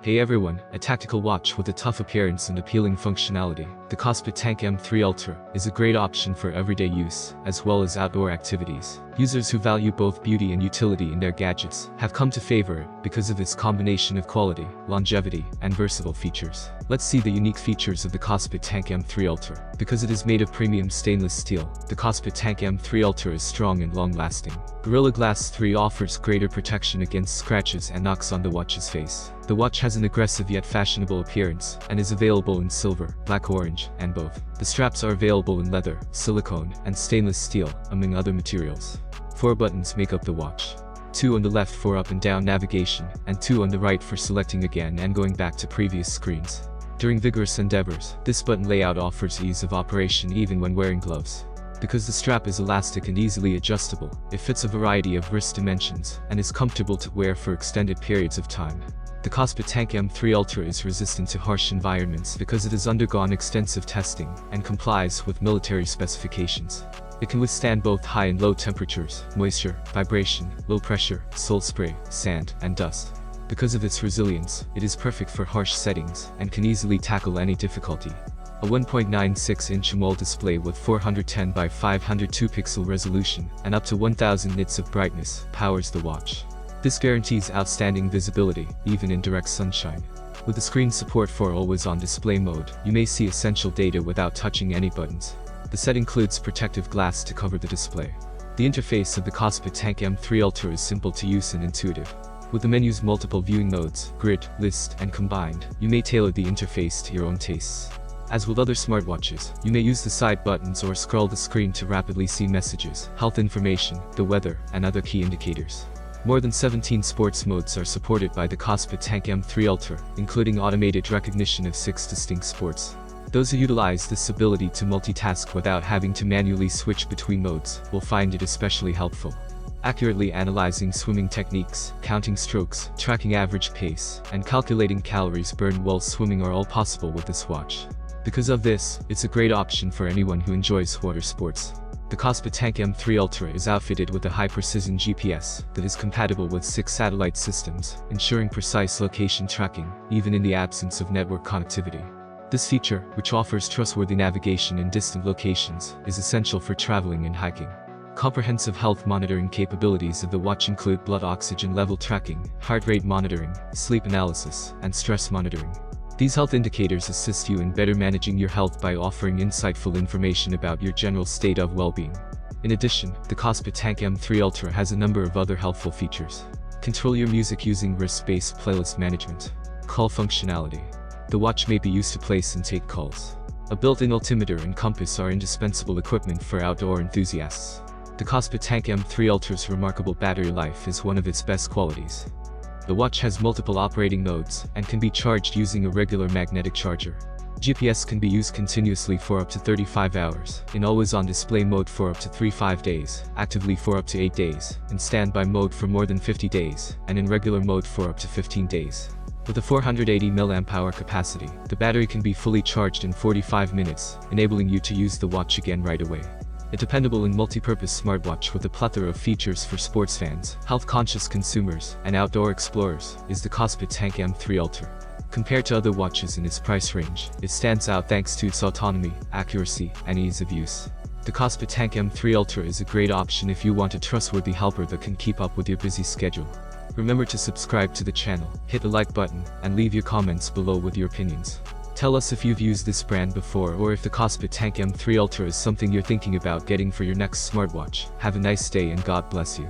Hey everyone, a tactical watch with a tough appearance and appealing functionality, the Kospet Tank M3 Ultra is a great option for everyday use, as well as outdoor activities. Users who value both beauty and utility in their gadgets have come to favor it because of its combination of quality, longevity, and versatile features. Let's see the unique features of the Kospet Tank M3 Ultra. Because it is made of premium stainless steel, the Kospet Tank M3 Ultra is strong and long-lasting. Gorilla Glass 3 offers greater protection against scratches and knocks on the watch's face. The watch has an aggressive yet fashionable appearance, and is available in silver, black-orange, and both. The straps are available in leather, silicone, and stainless steel, among other materials. 4 buttons make up the watch. 2 on the left for up and down navigation, and 2 on the right for selecting again and going back to previous screens. During vigorous endeavors, this button layout offers ease of operation even when wearing gloves. Because the strap is elastic and easily adjustable, it fits a variety of wrist dimensions, and is comfortable to wear for extended periods of time. The Kospet Tank M3 Ultra is resistant to harsh environments because it has undergone extensive testing and complies with military specifications. It can withstand both high and low temperatures, moisture, vibration, low pressure, sole spray, sand, and dust. Because of its resilience, it is perfect for harsh settings and can easily tackle any difficulty. A 1.96-inch AMOLED display with 410 by 502 pixel resolution and up to 1000 nits of brightness powers the watch. This guarantees outstanding visibility, even in direct sunshine. With the screen support for always-on display mode, you may see essential data without touching any buttons. The set includes protective glass to cover the display. The interface of the Kospet Tank M3 Ultra is simple to use and intuitive. With the menu's multiple viewing modes, grid, list, and combined, you may tailor the interface to your own tastes. As with other smartwatches, you may use the side buttons or scroll the screen to rapidly see messages, health information, the weather, and other key indicators. More than 17 sports modes are supported by the Kospet Tank M3 Ultra, including automated recognition of 6 distinct sports. Those who utilize this ability to multitask without having to manually switch between modes will find it especially helpful. Accurately analyzing swimming techniques, counting strokes, tracking average pace, and calculating calories burned while swimming are all possible with this watch. Because of this, it's a great option for anyone who enjoys water sports. The Kospet Tank M3 Ultra is outfitted with a high-precision GPS that is compatible with 6 satellite systems, ensuring precise location tracking, even in the absence of network connectivity. This feature, which offers trustworthy navigation in distant locations, is essential for traveling and hiking. Comprehensive health monitoring capabilities of the watch include blood oxygen level tracking, heart rate monitoring, sleep analysis, and stress monitoring. These health indicators assist you in better managing your health by offering insightful information about your general state of well-being. In addition, the Kospet Tank M3 Ultra has a number of other helpful features. Control your music using wrist-based playlist management. Call functionality. The watch may be used to place and take calls. A built-in altimeter and compass are indispensable equipment for outdoor enthusiasts. The Kospet Tank M3 Ultra's remarkable battery life is one of its best qualities. The watch has multiple operating modes and can be charged using a regular magnetic charger. GPS can be used continuously for up to 35 hours, in always-on display mode for up to 35 days, actively for up to 8 days, in standby mode for more than 50 days, and in regular mode for up to 15 days. With a 480 mAh capacity, the battery can be fully charged in 45 minutes, enabling you to use the watch again right away. A dependable and multi-purpose smartwatch with a plethora of features for sports fans, health-conscious consumers, and outdoor explorers is the Kospet Tank M3 Ultra. Compared to other watches in its price range, it stands out thanks to its autonomy, accuracy, and ease of use. The Kospet Tank M3 Ultra is a great option if you want a trustworthy helper that can keep up with your busy schedule. Remember to subscribe to the channel, hit the like button, and leave your comments below with your opinions. Tell us if you've used this brand before or if the Kospet Tank M3 Ultra is something you're thinking about getting for your next smartwatch. Have a nice day and God bless you.